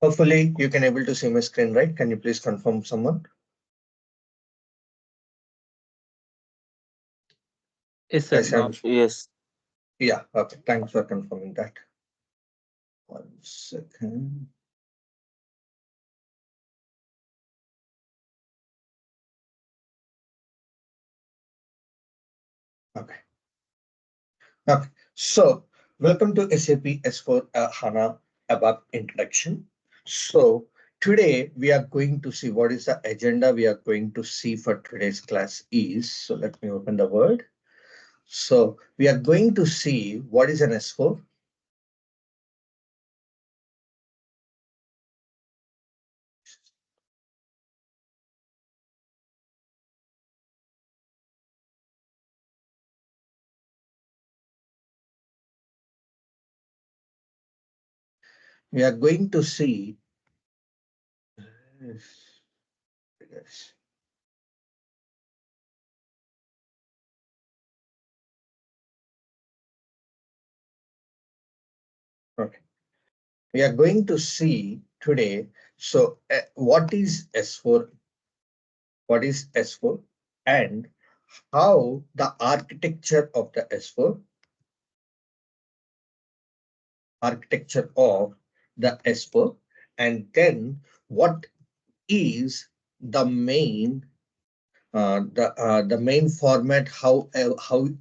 Hopefully you can able to see my screen, right? Can you please confirm someone? Yes, sir. Yes, Now, Yes. yeah, okay. Thanks for confirming that. 1 second. Okay. Okay. So welcome to SAP S4 HANA ABAP introduction. So today we are going to see what is the agenda we are going to see for today's class is. So let me open the word. So we are going to see what is an S4. We are going to see. Yes. Okay. We are going to see today. So what is S4? What is S4 and how the architecture of the S4 architecture of the S4 and then what is the main the main format how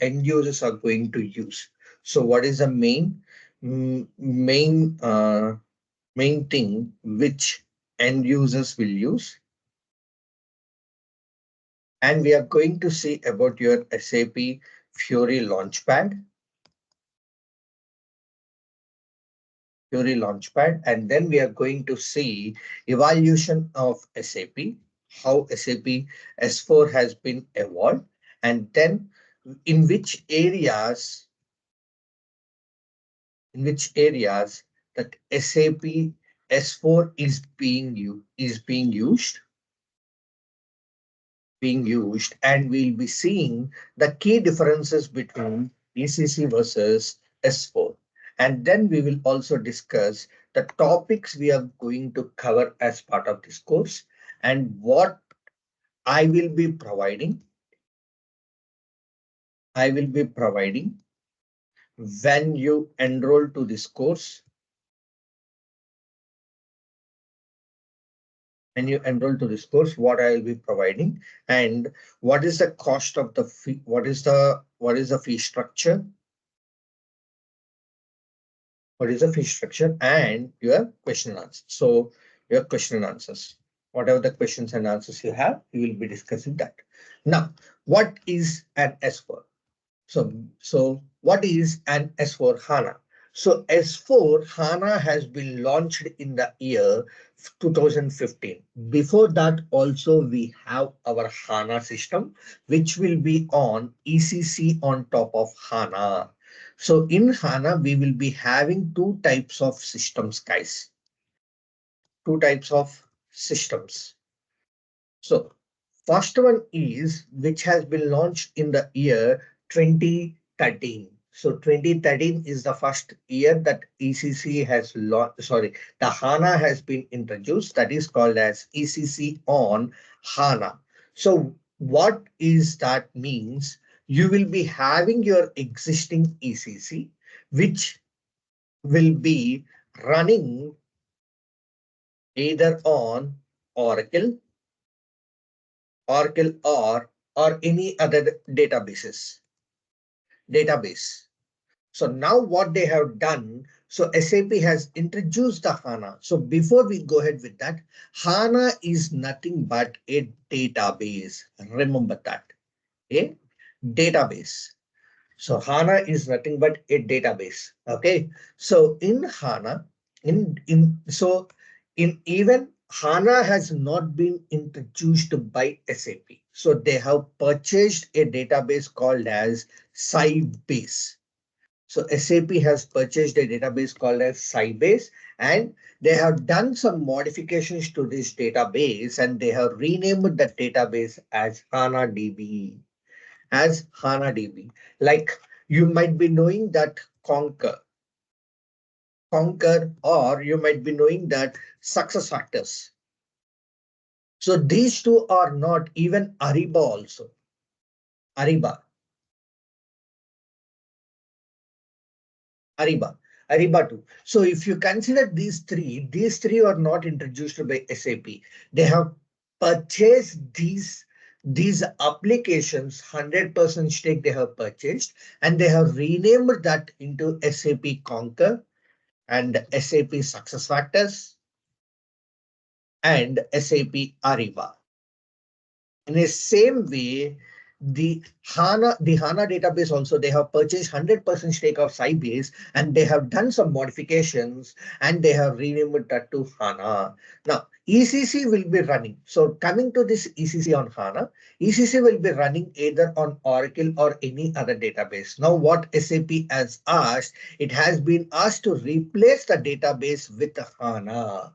end users are going to use. So what is the main thing which end users will use, and we are going to see about your SAP Fiori Launchpad. Launchpad, and then we are going to see evaluation of SAP, how SAP S4 has been evolved, and then in which areas, that SAP S4 is being used, and we'll be seeing the key differences between ECC versus S4. And then we will also discuss the topics we are going to cover as part of this course and what I will be providing. When you enroll to this course. When you enroll to this course, what I will be providing and what is the cost of the fee, what is the fee structure, and your question and answers. So your question and answers, whatever the questions and answers you have, we will be discussing that. Now, what is an S4? So what is an S4 HANA? So S4 HANA has been launched in the year 2015. Before that, also we have our HANA system, which will be on ECC on top of HANA. So in HANA, we will be having two types of systems, guys. Two types of systems. So first one is which has been launched in the year 2013. So 2013 is the first year that ECC has launched, sorry, the HANA has been introduced, that is called as ECC on HANA. So what is that means? You will be having your existing ECC, which will be running either on Oracle, or any other database. So now what they have done, so SAP has introduced the HANA. So before we go ahead with that, HANA is nothing but a database. Remember that, a database. So HANA is nothing but a database. Okay. So in HANA, in even HANA has not been introduced by SAP. So they have purchased a database called as Sybase. So SAP has purchased a database called as Sybase, and they have done some modifications to this database, and they have renamed the database as HANA DB. Like you might be knowing that Concur. Conquer, or you might be knowing that success factors. So these two are not even Ariba also. Ariba. Ariba. Ariba too. So if you consider these three are not introduced by SAP. They have purchased these applications, 100% stake they have purchased, and they have renamed that into SAP Concur and SAP SuccessFactors and SAP Ariba. In the same way, the HANA database also, they have purchased 100% stake of Sybase, and they have done some modifications and they have renamed that to HANA. Now, ECC will be running. So coming to this ECC on HANA, ECC will be running either on Oracle or any other database. Now, what SAP has asked, it has been asked to replace the database with HANA.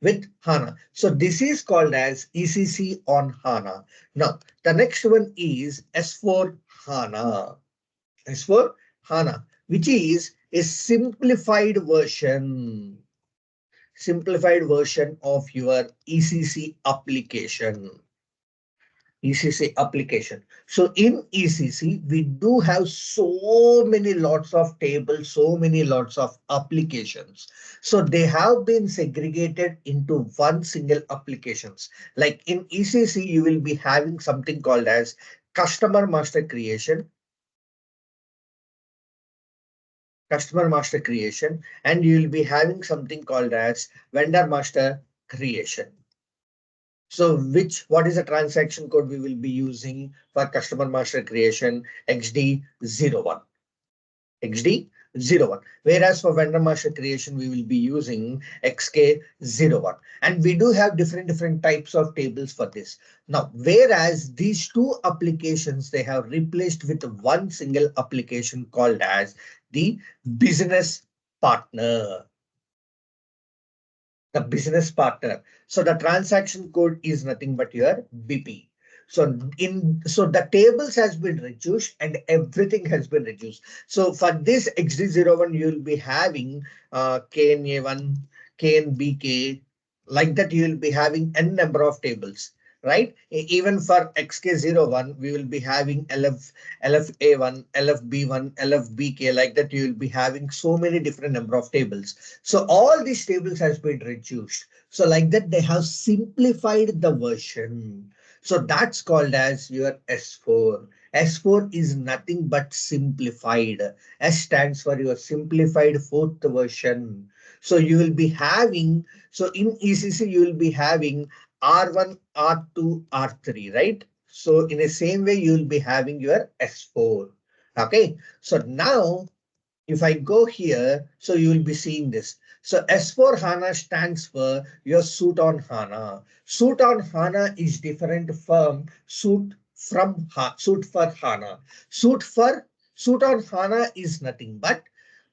With HANA. So this is called as ECC on HANA. Now, the next one is S4 HANA. S4 HANA, which is a simplified version of your ECC application. ECC application. So in ECC, we do have so many lots of tables, so many lots of applications. So they have been segregated into one single applications. Like in ECC, you will be having something called as customer master creation, and you will be having something called as vendor master creation. So what is the transaction code we will be using for customer master creation? XD01. XD01. Whereas for vendor master creation, we will be using XK01. And we do have different types of tables for this. Now, whereas these two applications, they have replaced with one single application called as the business partner. The business partner. So the transaction code is nothing but your BP. So the tables has been reduced and everything has been reduced. So for this XD01, you will be having KNA1, KNBK, like that you will be having n number of tables, right? Even for XK01, we will be having LFA1, LFB1, LFBK, like that you will be having so many different number of tables. So all these tables has been reduced. So like that, they have simplified the version. So that's called as your S4. S4 is nothing but simplified. S stands for your simplified fourth version. So you will be having, so in ECC, you will be having R1, R2, R3, right? So in the same way, you will be having your S4. Okay. So now if I go here, so you will be seeing this. So S4 HANA stands for your suit on HANA. Suit on HANA is different from suit for HANA. Suit on HANA is nothing but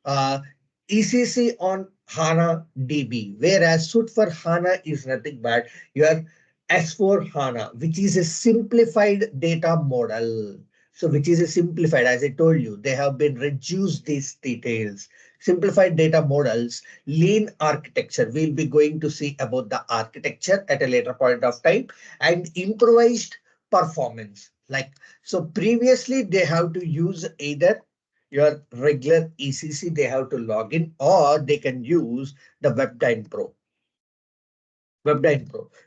uh, ECC on HANA DB, whereas suit for HANA is nothing but your S4 HANA, which is a simplified data model. So which is a simplified, as I told you, they have been reduced these details. Simplified data models, lean architecture. We'll be going to see about the architecture at a later point of time, and improvised performance. Like, so previously they have to use either your regular ECC, they have to log in, or they can use the WebDyn Pro,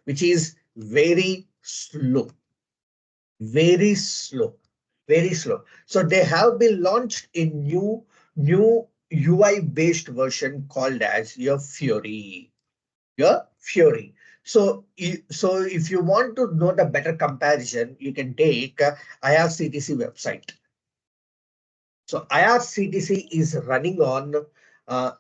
which is very slow, very slow. So they have been launched a new UI based version called as your Fury. Your Fury. So, so if you want to know the better comparison, you can take IRCTC website. So IRCTC is running on your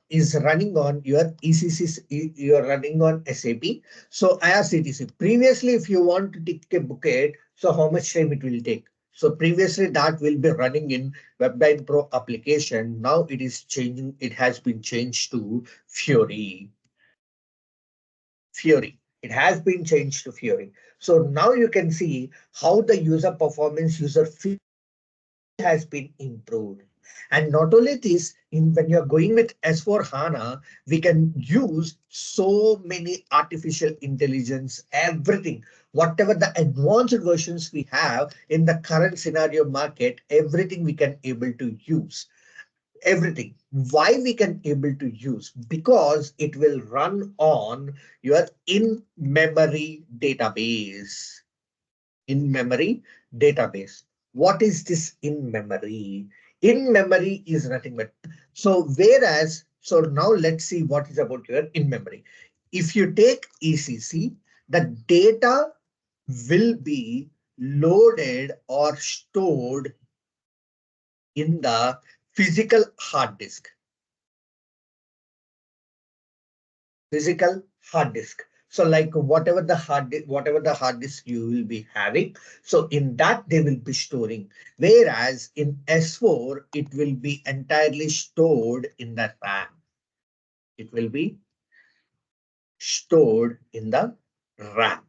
ECC, you are running on SAP. So IRCTC, previously, if you want to take a bouquet, so how much time it will take? So previously that will be running in WebDyn Pro application. Now it is changing. It has been changed to Fury. Fury. It has been changed to Fury. So now you can see how the user performance, user feel has been improved. And not only this, when you're going with S4 HANA, we can use so many artificial intelligence, everything, whatever the advanced versions we have in the current scenario market, everything we can able to use. Everything. Why we can able to use? Because it will run on your in-memory database. In-memory database. What is this in-memory? In-memory is nothing but, so now let's see what is about your in-memory. If you take ECC, the data will be loaded or stored in the physical hard disk. Physical hard disk. So like whatever the hard disk you will be having, so in that they will be storing. Whereas in S4, it will be entirely stored in the RAM. It will be stored in the RAM.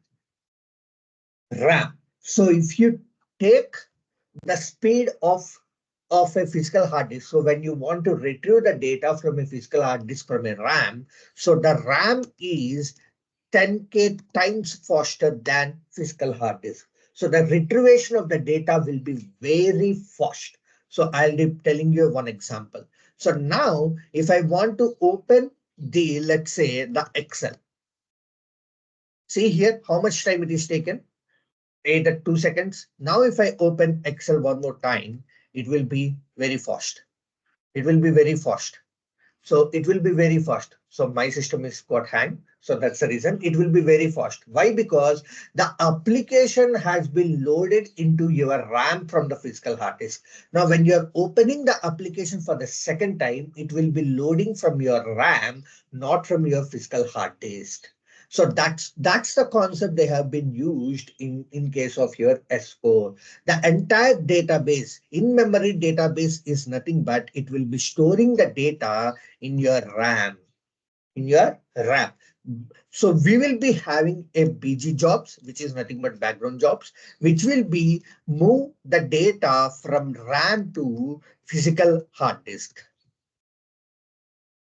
RAM. So if you take the speed of a physical hard disk. So when you want to retrieve the data from a physical hard disk from a RAM, so the RAM is 10K times faster than physical hard disk. So the retrieval of the data will be very fast. So I'll be telling you one example. So now if I want to open the, let's say the Excel, see here how much time it is taken, either 2 seconds. Now if I open Excel one more time, it will be very fast. It will be very fast. So it will be very fast. So my system is got hang. So that's the reason it will be very fast. Why? Because the application has been loaded into your RAM from the physical hard disk. Now, when you're opening the application for the second time, it will be loading from your RAM, not from your physical hard disk. So that's the concept they have been used in case of your S4. The entire database, in-memory database is nothing but it will be storing the data in your RAM, in your RAM. So we will be having a BG jobs, which is nothing but background jobs, which will be move the data from RAM to physical hard disk.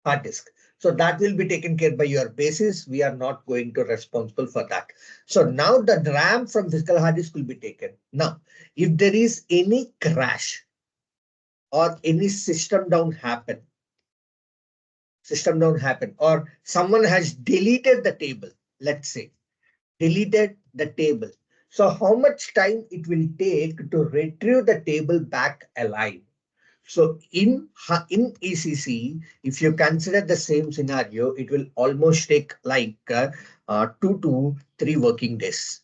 Hard disk. So that will be taken care by your basis. We are not going to responsible for that. So now the RAM from physical hard disk will be taken. Now, if there is any crash or any system down happen, or someone has deleted the table, let's say, deleted the table. So how much time it will take to retrieve the table back alive? So in ECC, if you consider the same scenario, it will almost take like 2 to 3 working days.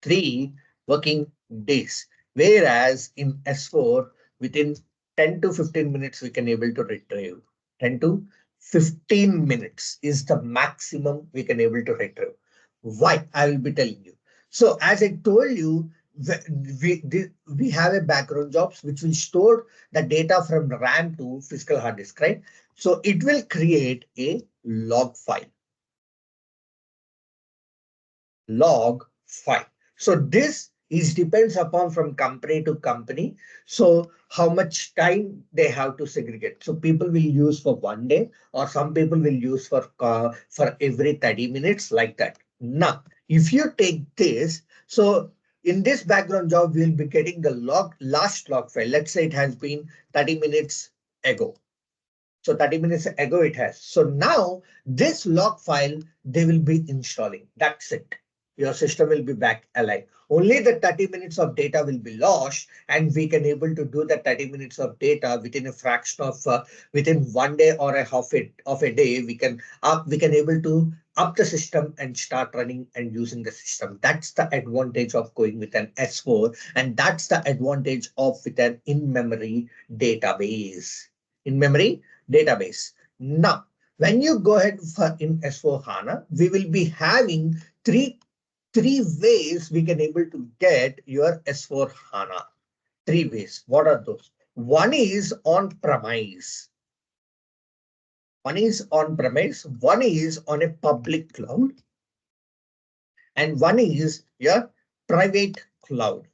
3 working days. Whereas in S4, within 10 to 15 minutes, we can able to retrieve. 10 to 15 minutes is the maximum we can able to retrieve. Why? I will be telling you. So as I told you, we have a background jobs which will store the data from RAM to physical hard disk, right? So it will create a log file. Log file. So this is depends upon from company to company. So how much time they have to segregate. So people will use for 1 day, or some people will use for every 30 minutes, like that. Now, if you take this, so in this background job, we'll be getting the last log file. Let's say it has been 30 minutes ago. So 30 minutes ago it has. So now this log file, they will be installing. That's it. Your system will be back alive. Only the 30 minutes of data will be lost, and we can able to do the 30 minutes of data within a fraction of within 1 day or a half of a day. We can able to up the system and start running and using the system. That's the advantage of going with an S4, and that's the advantage of with an in-memory database. In-memory database. Now, when you go ahead for in S4 HANA, we will be having three ways we can able to get your S4 HANA. 3 ways. What are those? One is on premise. One is on premise. One is on a public cloud. And one is your private cloud.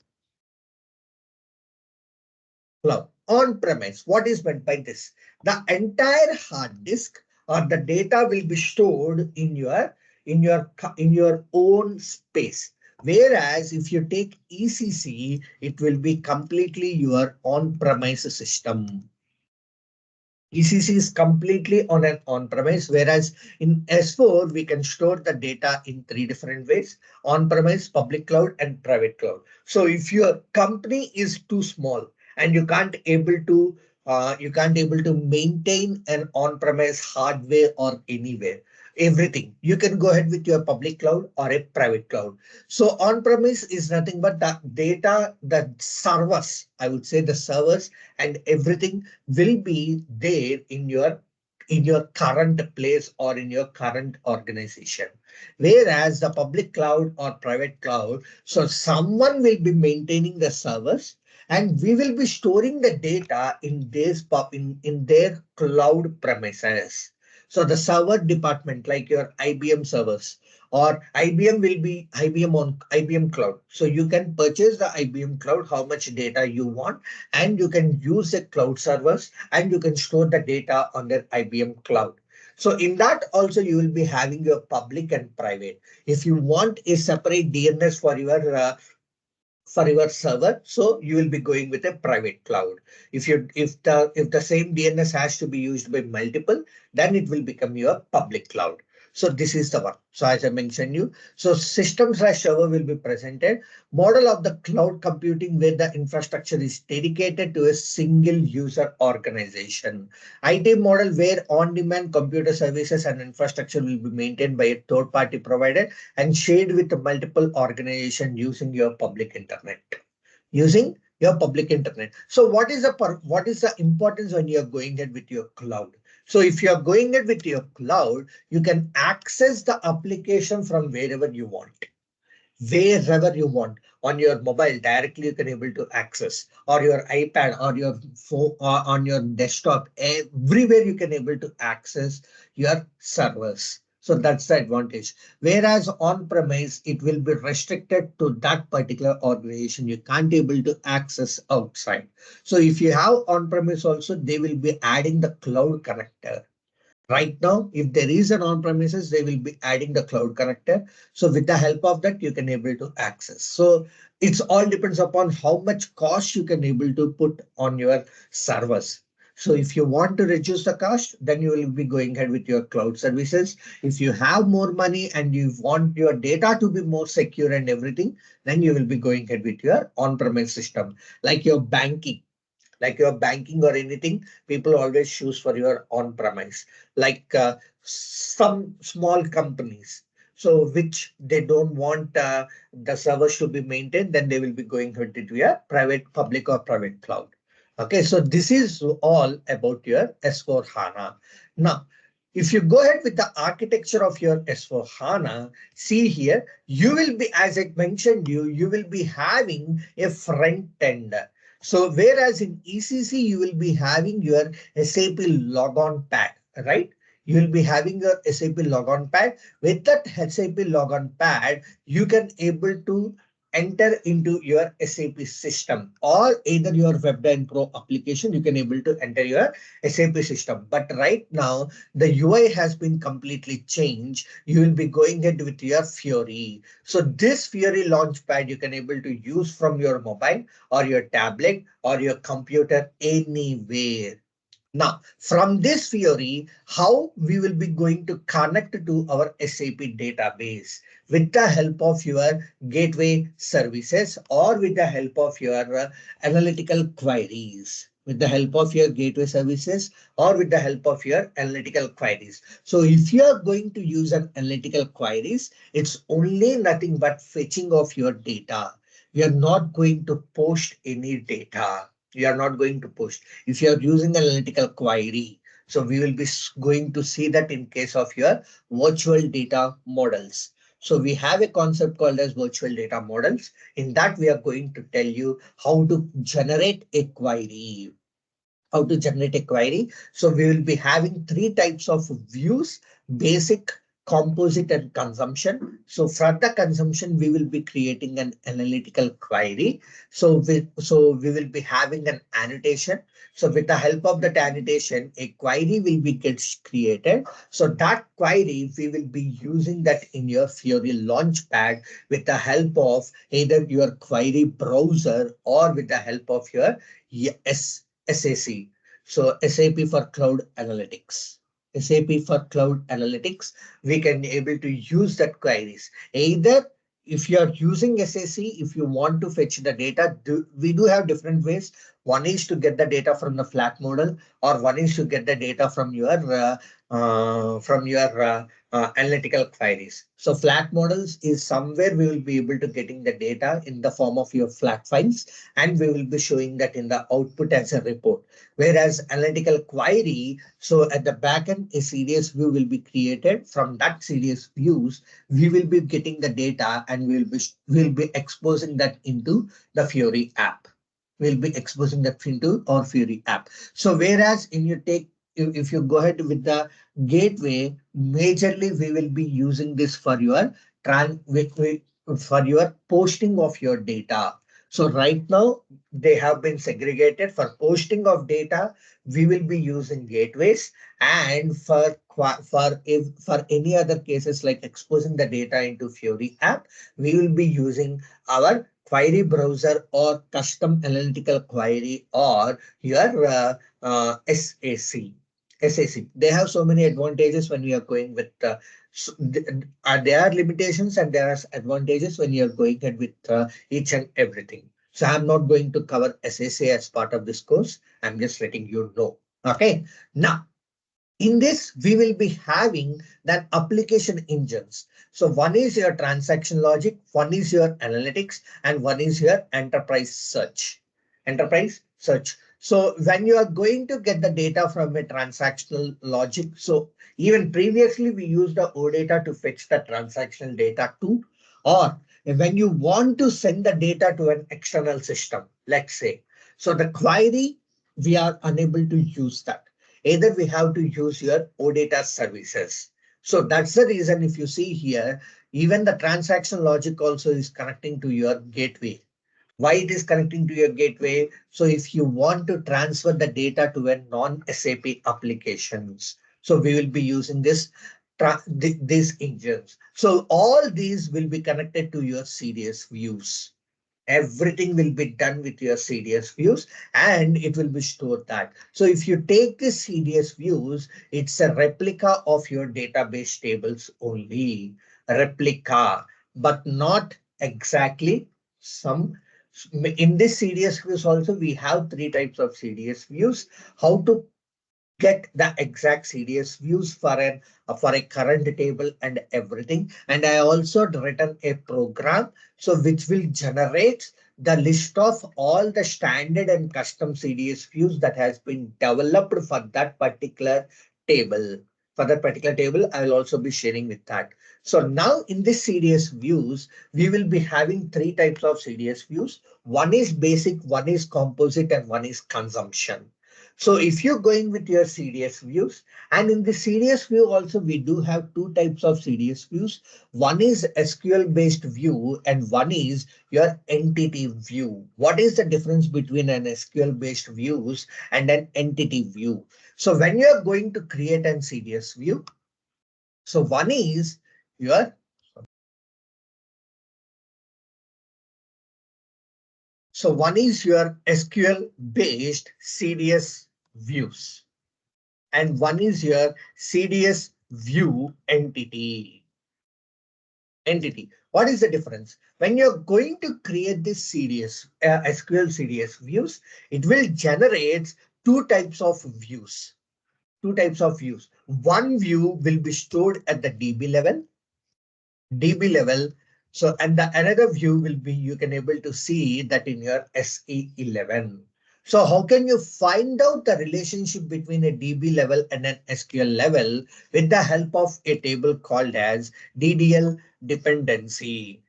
cloud. On-premise, what is meant by this? The entire hard disk or the data will be stored in your own space. Whereas if you take ECC, it will be completely your on-premise system. ECC is completely on an on-premise, whereas in S4, we can store the data in three different ways: on-premise, public cloud, and private cloud. So if your company is too small and you can't able to maintain an on-premise hardware or anywhere, everything, you can go ahead with your public cloud or a private cloud. So on-premise is nothing but the data, the servers, I would say the servers and everything will be there in your current place or in your current organization. Whereas the public cloud or private cloud, so someone will be maintaining the servers and we will be storing the data in their cloud premises. So the server department, like your IBM servers, or IBM will be IBM on IBM cloud. So you can purchase the IBM cloud, how much data you want, and you can use the cloud servers and you can store the data on their IBM cloud. So in that also you will be having your public and private. If you want a separate DNS for your server, so you will be going with a private cloud. If the same DNS has to be used by multiple, then it will become your public cloud. So this is the one. So as I mentioned you, so system/server will be presented. Model of the cloud computing where the infrastructure is dedicated to a single user organization. IT model where on-demand computer services and infrastructure will be maintained by a third-party provider and shared with multiple organizations using your public internet. Using your public internet. So what is the importance when you're going ahead with your cloud? So if you're going ahead with your cloud, you can access the application from wherever you want on your mobile directly. You can able to access, or your iPad or your phone or on your desktop, everywhere you can able to access your servers. So that's the advantage. Whereas on premise, it will be restricted to that particular organization. You can't able to access outside. So if you have on premise also, they will be adding the cloud connector. Right now, if there is an on-premises, they will be adding the cloud connector. So with the help of that, you can able to access. So it's all depends upon how much cost you can able to put on your servers. So if you want to reduce the cost, then you will be going ahead with your cloud services. If you have more money and you want your data to be more secure and everything, then you will be going ahead with your on-premise system, like your banking. Like your banking or anything, people always choose for your on-premise. Like some small companies, so which they don't want the servers to be maintained, then they will be going into your private, public or private cloud. Okay, so this is all about your S4 HANA. Now, if you go ahead with the architecture of your S4 HANA, see here, you will be, as I mentioned you will be having a front end. So whereas in ECC, you will be having your SAP logon pad, right? You will be having your SAP logon pad. With that SAP logon pad, you can able to enter into your SAP system, or either your WebDyn Pro application, you can able to enter your SAP system. But right now, the UI has been completely changed. You will be going ahead with your Fiori. So this Fiori Launchpad, you can able to use from your mobile or your tablet or your computer anywhere. Now, from this Fiori, how we will be going to connect to our SAP database with the help of your gateway services, or with the help of your analytical queries. With the help of your gateway services or with the help of your analytical queries. So if you are going to use an analytical queries, it's only nothing but fetching of your data. You are not going to post any data. You are not going to post. If you are using analytical query, so we will be going to see that in case of your virtual data models. So we have a concept called as virtual data models. In that, we are going to tell you how to generate a query. How to generate a query. So we will be having three types of views: basic, composite and consumption. So for the consumption, we will be creating an analytical query. So we will be having an annotation. So with the help of that annotation, a query will be gets created. So that query, we will be using that in your Fiori Launchpad with the help of either your query browser or with the help of your SAC. So SAP for Cloud Analytics. SAP for Cloud Analytics, we can able to use that queries. Either if you are using SAC, if you want to fetch the data, we do have different ways. One is to get the data from the flat model, or one is to get the data from your analytical queries. So flat models is somewhere we will be able to getting the data in the form of your flat files, and we will be showing that in the output as a report. Whereas analytical query, so at the backend, a CDS view will be created. From that CDS views, we will be getting the data and we'll be exposing that into the Fiori app. We'll be exposing that into our Fiori app. So whereas in you take if you go ahead with the gateway, majorly we will be using this for your for your posting of your data. So right now they have been segregated. For posting of data, we will be using gateways, and for any other cases like exposing the data into Fiori app, we will be using our query browser or custom analytical query or your SAC. SAC. They have so many advantages when we are going with. There are limitations and there are advantages when you are going ahead with each and everything. So I'm not going to cover SAC as part of this course. I'm just letting you know. Okay. Now, in this, we will be having that application engines. So one is your transaction logic, one is your analytics, and one is your enterprise search. Enterprise search. So when you are going to get the data from a transactional logic, so even previously we used the OData to fetch the transactional data too, or when you want to send the data to an external system, let's say. So the query, we are unable to use that. Either we have to use your OData services. So that's the reason if you see here, even the transaction logic also is connecting to your gateway. Why it is connecting to your gateway? So if you want to transfer the data to a non-SAP applications, so we will be using these engines. So all these will be connected to your CDS views. Everything will be done with your CDS views and it will be stored that. So if you take the CDS views, it's a replica of your database tables only. Replica, but not exactly some. In this CDS views also, we have three types of CDS views. How to get the exact CDS views for a current table and everything. And I also written a program so which will generate the list of all the standard and custom CDS views that has been developed for that particular table. For that particular table, I will also be sharing with that. So now in this CDS views, we will be having three types of CDS views. One is basic, one is composite, and one is consumption. So if you're going with your CDS views, and in the CDS view also, we do have two types of CDS views. One is SQL based view and one is your entity view. What is the difference between an SQL based views and an entity view? So when you're going to create an CDS view, so one is your one is your SQL based CDS views, and one is your CDS view entity. What is the difference? When you're going to create this CDS, SQL CDS views, it will generate two types of views. Two types of views. One view will be stored at the DB level. So, and the another view will be, you can able to see that in your SE11. So how can you find out the relationship between a DB level and an SQL level with the help of a table called as DDL dependency?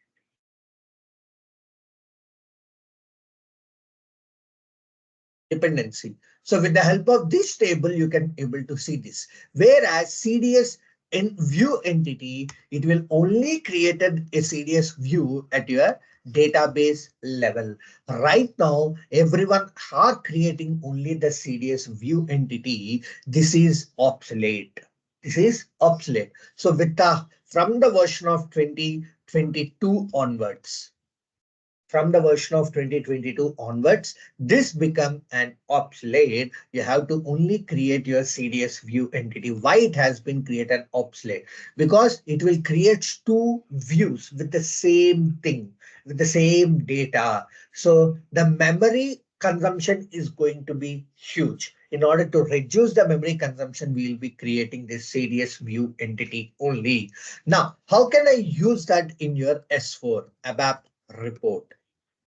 Dependency. So with the help of this table, you can able to see this. Whereas CDS in view entity, it will only create a CDS view at your database level. Right now, everyone are creating only the CDS view entity. This is obsolete. This is obsolete. So with the from the version of 2022 onwards, from the version of 2022 onwards, this become an obsolete. You have to only create your CDS view entity. Why it has been created obsolete? Because it will create two views with the same thing, with the same data. So the memory consumption is going to be huge. In order to reduce the memory consumption, we will be creating this CDS view entity only. Now, how can I use that in your S4 ABAP report?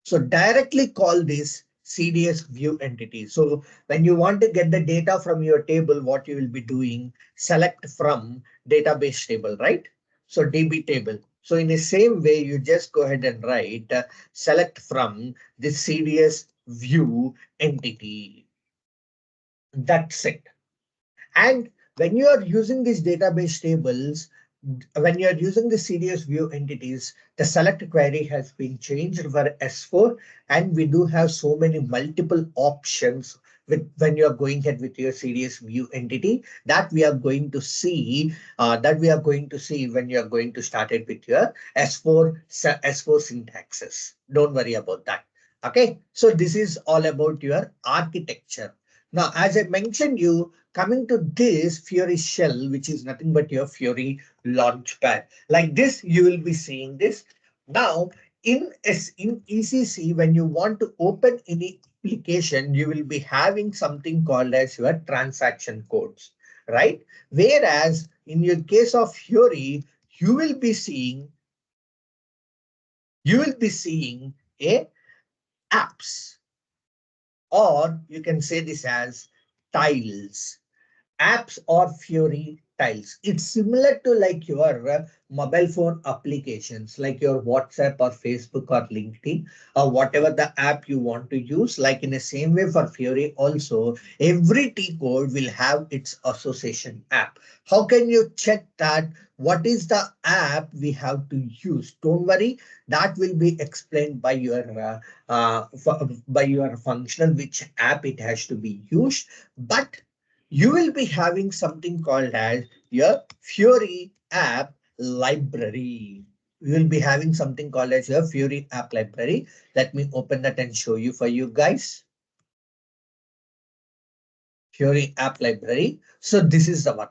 So directly call this CDS view entity. So when you want to get the data from your table, what you will be doing, select from database table, right? So DB table. So in the same way, you just go ahead and write select from this CDS view entity. That's it. And when you are using these database tables, when you are using the CDS view entities, the select query has been changed for S4, and we do have so many multiple options with when you are going ahead with your CDS view entity that we are going to see when you are going to start it with your S4 syntaxes. Don't worry about that. Okay, so this is all about your architecture. Now, as I mentioned you, coming to this Fiori shell, which is nothing but your Fiori Launchpad. Like this, you will be seeing this. Now, in ECC, when you want to open any application, you will be having something called as your transaction codes, right? Whereas in your case of Fiori, you will be seeing a apps, or you can say this as tiles. Apps or Fiori tiles. It's similar to like your mobile phone applications, like your WhatsApp or Facebook or LinkedIn, or whatever the app you want to use. Like in the same way for Fiori also, every T code will have its association app. How can you check that? What is the app we have to use? Don't worry, that will be explained by your functional which app it has to be used. But you will be having something called as your Fiori app library. You will be having something called as your Fiori app library. Let me open that and show you for you guys. Fiori app library. So this is the one.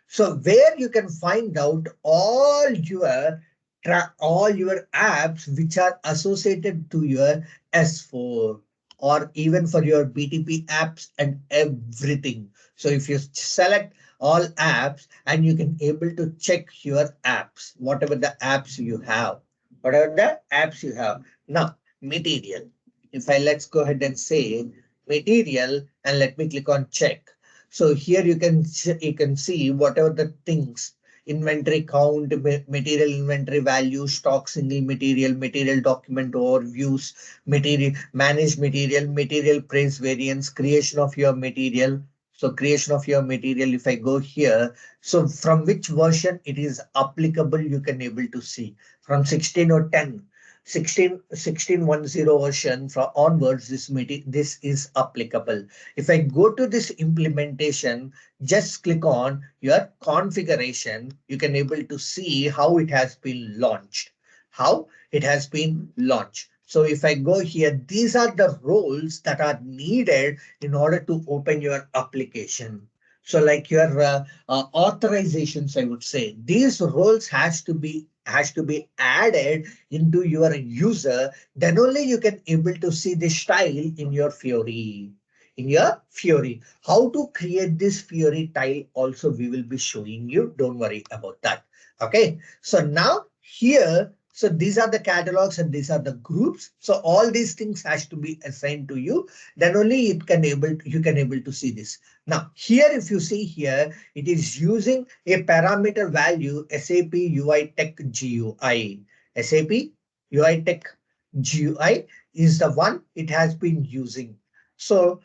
So where you can find out all your apps which are associated to your S4, or even for your BTP apps and everything. So if you select all apps, and you can able to check your apps, whatever the apps you have. Now, material. If I let's go ahead and say material, and let me click on check. So here you can see whatever the things: inventory count, material inventory value, stock single material, material document overviews, material managed material, material price variance, creation of your material. So creation of your material, if I go here, so from which version it is applicable, you can able to see from 16 or 10. 16.10 version from onwards, this is applicable. If I go to this implementation, just click on your configuration, you can able to see how it has been launched. How it has been launched. So if I go here, these are the roles that are needed in order to open your application. So like your authorizations, I would say these roles has to be added into your user. Then only you can able to see the style in your Fiori. In your Fiori, how to create this Fiori tile also we will be showing you. Don't worry about that. Okay. So now here, so these are the catalogs and these are the groups. So all these things has to be assigned to you. Then only you can able to see this. Now here, if you see here, it is using a parameter value SAP UI Tech GUI. SAP UI Tech GUI is the one it has been using. So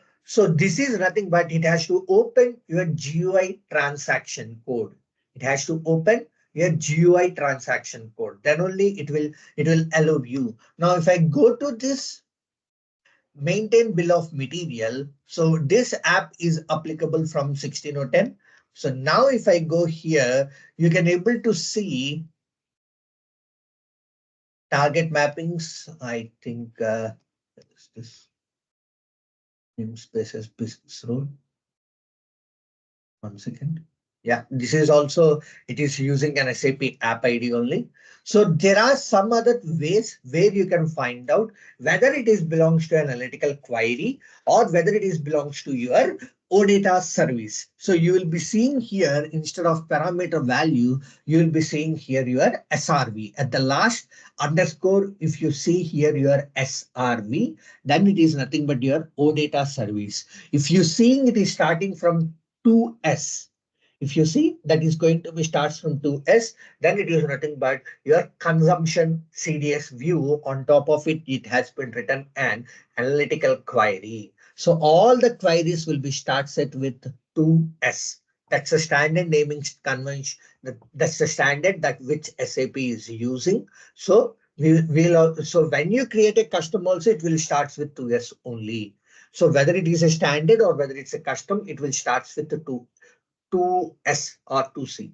this is nothing but it has to open your GUI transaction code. It has to open your GUI transaction code. Then only it will allow you. Now, if I go to this maintain bill of material, so this app is applicable from 16.10. So now if I go here, you can able to see target mappings. I think is this namespaces business rule. 1 second. Yeah, this is also, it is using an SAP app ID only. So there are some other ways where you can find out whether it is belongs to an analytical query or whether it is belongs to your OData service. So you will be seeing here, instead of parameter value, you will be seeing here your SRV at the last underscore. If you see here your SRV, then it is nothing but your OData service. If you seeing it is starting from 2S. If you see that is going to be starts from 2S, then it is nothing but your consumption CDS view. On top of it, it has been written an analytical query. So all the queries will be start set with 2S. That's a standard naming convention. That's the standard that which SAP is using. So so when you create a custom also, it will starts with 2S only. So whether it is a standard or whether it's a custom, it will start with the 2S or 2C.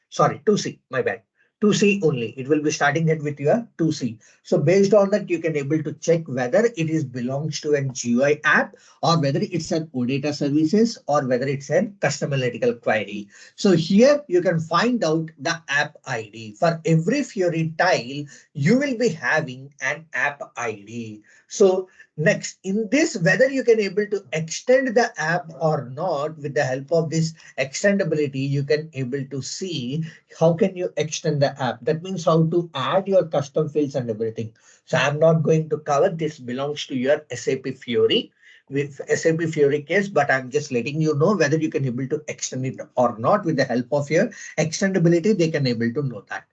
Sorry, 2C, my bad. 2C only. It will be starting it with your 2C. So based on that, you can able to check whether it is belongs to an GUI app or whether it's an OData services or whether it's a custom analytical query. So here you can find out the app ID. For every Fiori tile, you will be having an app ID. So next, in this, whether you can able to extend the app or not, with the help of this extendability, you can able to see how can you extend the app. That means how to add your custom fields and everything. So I'm not going to cover this, belongs to your SAP Fiori with SAP Fiori case, but I'm just letting you know whether you can able to extend it or not. With the help of your extendability, they can able to know that.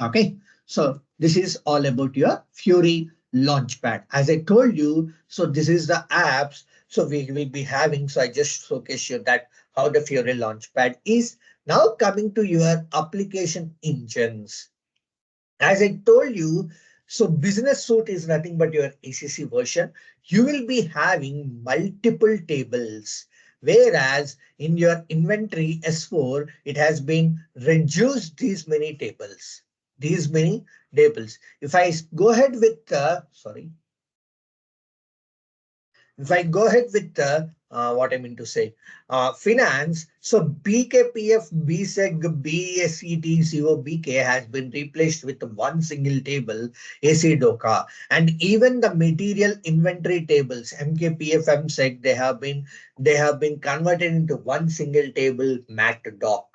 Okay, so this is all about your Fiori Launchpad. As I told you, so this is the apps. So we will be having, so I just showcase you that how the Fiori Launchpad is. Now coming to your application engines. As I told you, so Business Suite is nothing but your ACC version. You will be having multiple tables. Whereas in your inventory S4, it has been reduced these many tables. These many tables. If I go ahead with, sorry. If I go ahead with what I mean to say, finance, so BKPF, BSEG, BSET, COBK has been replaced with one single table, AC DOCA, and even the material inventory tables, MKPF, MSEG, they have been converted into one single table, MATDOC.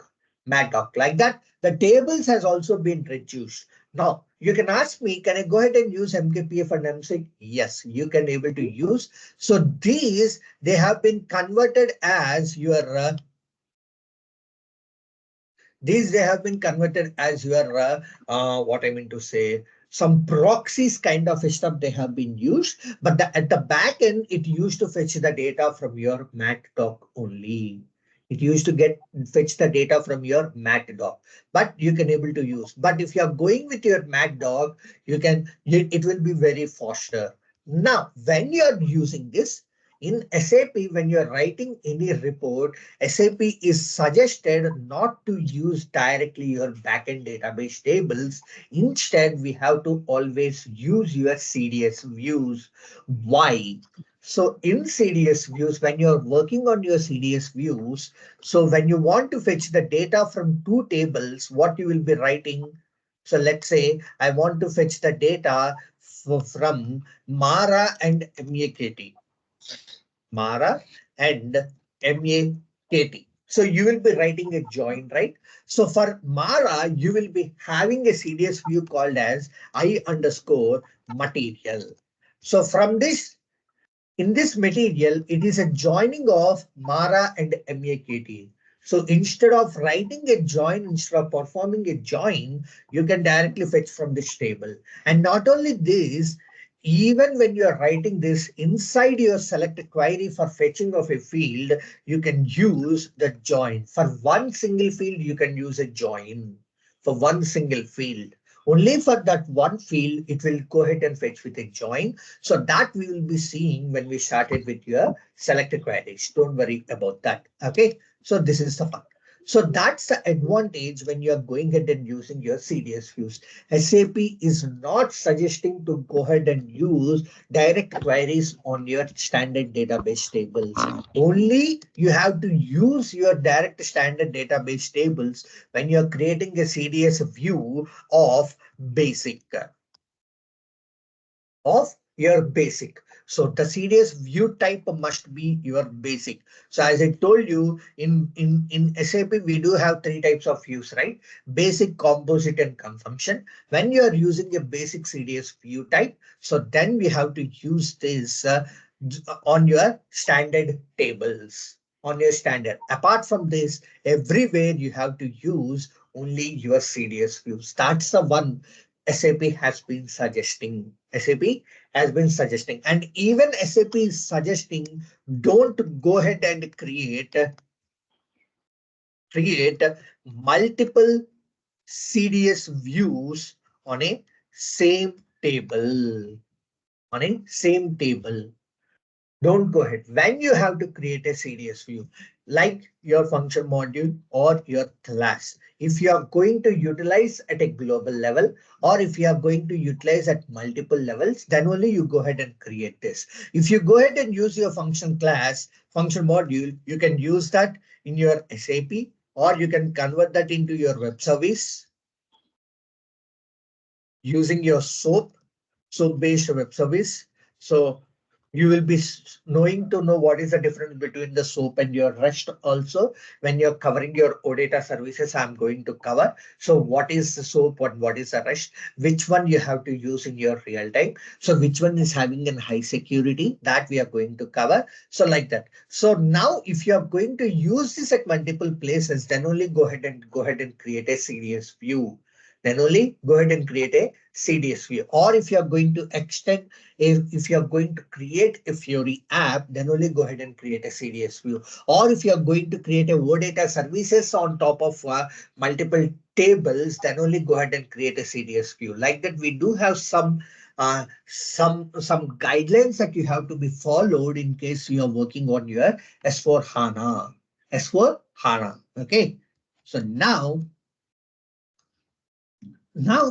MATDOC. Like that, the tables has also been reduced. Now, you can ask me, can I go ahead and use MKPF and MSEG? Yes, you can able to use. So these, they have been converted as your, these they have been converted as your, what I mean to say, some proxies kind of stuff they have been used, but at the back end, it used to fetch the data from your MATDoc only. It used to fetch the data from your MATDoc, but you can able to use. But if you are going with your MATDoc, it will be very faster. Now, when you are using this, in SAP, when you're writing any report, SAP is suggested not to use directly your backend database tables. Instead, we have to always use your CDS views. Why? So in CDS views, when you're working on your CDS views, so when you want to fetch the data from two tables, what you will be writing? So let's say I want to fetch the data from Mara and MAKT. Mara and MAKT. So you will be writing a join, right? So for Mara, you will be having a CDS view called as I underscore material. So from this, in this material, it is a joining of Mara and MAKT. So instead of writing a join, instead of performing a join, you can directly fetch from this table. And not only this, even when you are writing this inside your select query for fetching of a field, you can use the join. For one single field, you can use a join for one single field. Only for that one field, it will go ahead and fetch with a join. So that we will be seeing when we started with your select queries. Don't worry about that. Okay. So this is the part. So that's the advantage when you are going ahead and using your CDS views. SAP is not suggesting to go ahead and use direct queries on your standard database tables. Only you have to use your direct standard database tables when you're creating a CDS view of basic of your basic. So the CDS view type must be your basic. So as I told you, in SAP, we do have three types of views, right? Basic, composite, and consumption. When you are using a basic CDS view type, so then we have to use this on your standard tables. On your standard. Apart from this, everywhere you have to use only your CDS views. That's the one SAP has been suggesting. SAP has been suggesting, and even SAP is suggesting don't go ahead and create multiple CDS views on a same table. On a same table. Don't go ahead. When you have to create a CDS view, like your function module or your class, if you are going to utilize at a global level, or if you are going to utilize at multiple levels, then only you go ahead and create this. If you go ahead and use your function class, function module, you can use that in your SAP, or you can convert that into your web service using your SOAP based web service. So you will be knowing to know what is the difference between the SOAP and your REST also. When you're covering your OData services, I'm going to cover. So what is the SOAP, what is the REST, which one you have to use in your real time. So which one is having a high security, that we are going to cover. So like that. So now if you are going to use this at multiple places, then only go ahead and create a CDS view. Then only go ahead and create a CDS view. Or if you are going to extend, if you are going to create a Fiori app, then only go ahead and create a CDS view. Or if you are going to create a OData services on top of multiple tables, then only go ahead and create a CDS view. Like that, we do have some guidelines that you have to be followed in case you are working on your S4 HANA. S4 HANA. Okay. So now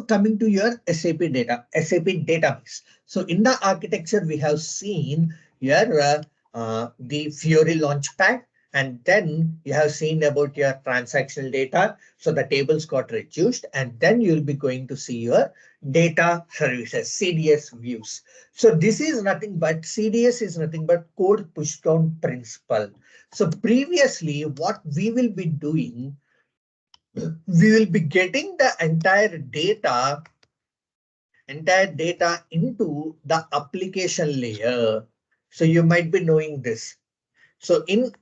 coming to your SAP data, SAP database. So in the architecture, we have seen here the Fiori Launchpad, and then you have seen about your transactional data. So the tables got reduced, and then you'll be going to see your data services, CDS views. So this is nothing but CDS is nothing but code push down principle. So previously, what we will be doing, we will be getting the entire data into the application layer. So you might be knowing this. So in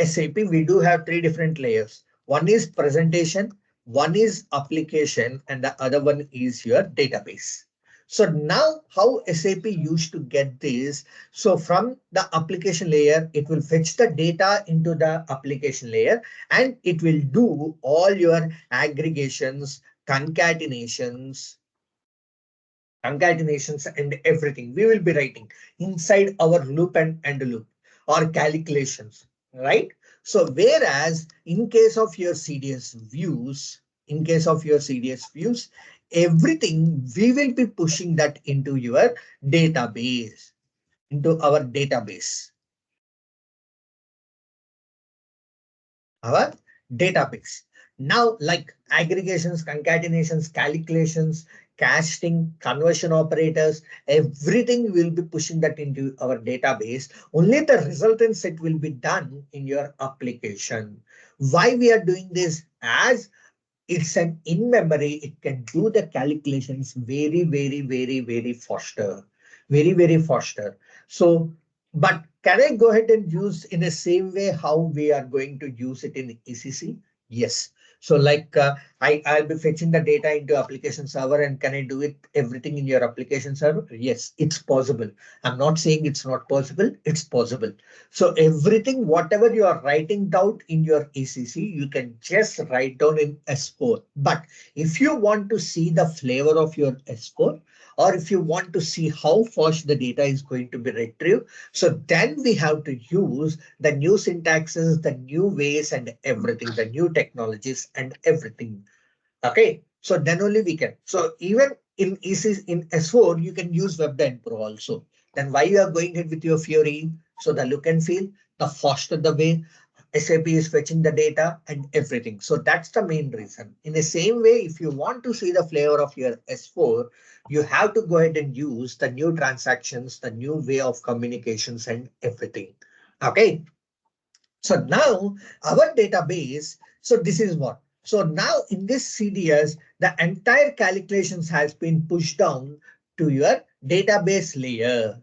SAP, we do have three different layers. One is presentation, one is application, and the other one is your database. So now how SAP used to get this? So from the application layer, it will fetch the data into the application layer, and it will do all your aggregations, concatenations and everything we will be writing inside our loop and loop or calculations, right? So whereas in case of your CDS views, everything we will be pushing that into your database, into our database. Our database. Now, like aggregations, concatenations, calculations, casting, conversion operators, everything will be pushing that into our database. Only the resultant set will be done in your application. Why we are doing this? As it's an in memory, it can do the calculations very faster, very faster. So but can I go ahead and use in the same way how we are going to use it in ECC? Yes. So like I'll be fetching the data into application server, and can I do it everything in your application server? Yes, it's possible. I'm not saying it's not possible. It's possible. So everything, whatever you are writing down in your ECC, you can just write down in S4. But if you want to see the flavor of your S4, or if you want to see how fast the data is going to be retrieved, so then we have to use the new syntaxes, the new ways and everything, the new technologies and everything. Okay, so then only we can. So even in EC in S4, you can use WebDyn Pro also. Then why you are going ahead with your Fury? So the look and feel, the faster the way SAP is fetching the data and everything. So that's the main reason. In the same way, if you want to see the flavor of your S4, you have to go ahead and use the new transactions, the new way of communications and everything. Okay. So now our database, so this is what. So now in this CDS, the entire calculations has been pushed down to your database layer,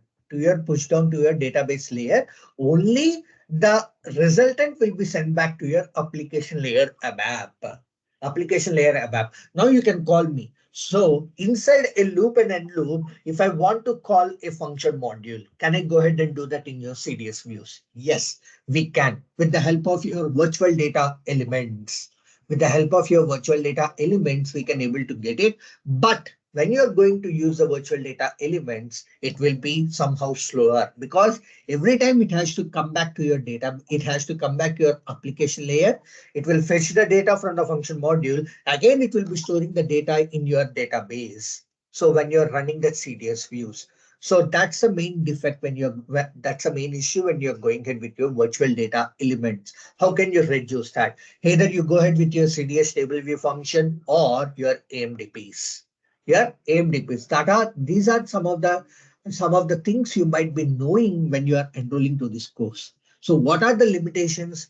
pushed down to your database layer. Only the resultant will be sent back to your application layer ABAP. Application layer ABAP. Now you can call me. So inside a loop and end loop, if I want to call a function module, can I go ahead and do that in your CDS views? Yes, we can, with the help of your virtual data elements. With the help of your virtual data elements, we can able to get it. But when you're going to use the virtual data elements, it will be somehow slower, because every time it has to come back to your data, it has to come back to your application layer. It will fetch the data from the function module. Again, it will be storing the data in your database. So when you're running that CDS views, so that's the main defect that's the main issue when you're going ahead with your virtual data elements. How can you reduce that? Either you go ahead with your CDS table view function or your AMDPs. Your AMDPs. These are some of the things you might be knowing when you are enrolling to this course. So what are the limitations?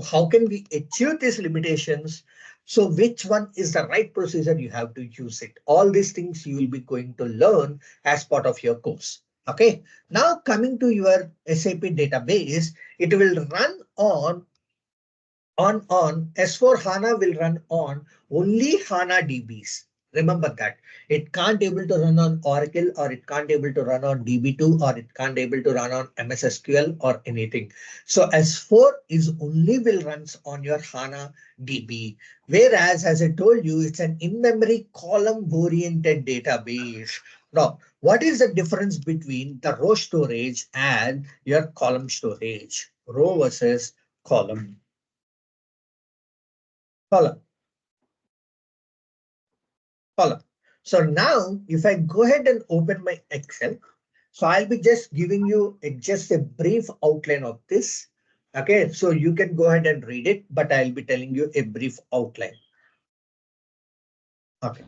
How can we achieve these limitations? So which one is the right procedure you have to use it? All these things you will be going to learn as part of your course. Okay. Now coming to your SAP database, it will run on S4 HANA will run on only HANA DBs. Remember that. It can't able to run on Oracle, or it can't able to run on DB2, or it can't able to run on MS SQL or anything. So S4 is only will runs on your HANA DB. Whereas, as I told you, it's an in-memory column-oriented database. Now, what is the difference between the row storage and your column storage? Row versus column. Column. Column. So now if I go ahead and open my Excel, so I'll be just giving you just a brief outline of this. Okay, so you can go ahead and read it, but I'll be telling you a brief outline. Okay.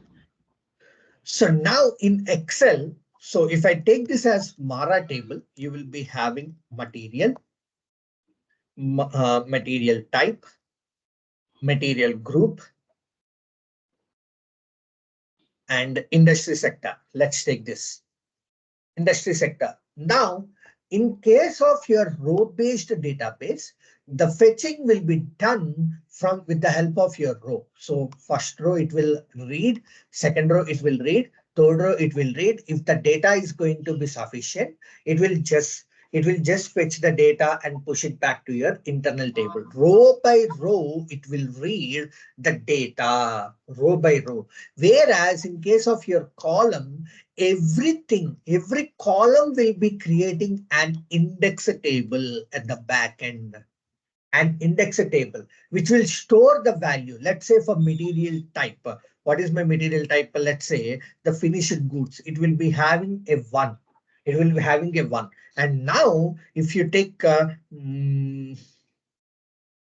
So now in Excel, so if I take this as Mara table, you will be having material, material type, material group, and industry sector. Let's take this. Industry sector. Now, in case of your row-based database, the fetching will be done from with the help of your row. So first row it will read, second row it will read, third row it will read. If the data is going to be sufficient, it will just fetch the data and push it back to your internal table. Row by row, it will read the data row by row. Whereas in case of your column, every column will be creating an index table at the back end. An index table which will store the value. Let's say for material type. What is my material type? Let's say the finished goods. It will be having a 1. It will be having a 1. And now if you take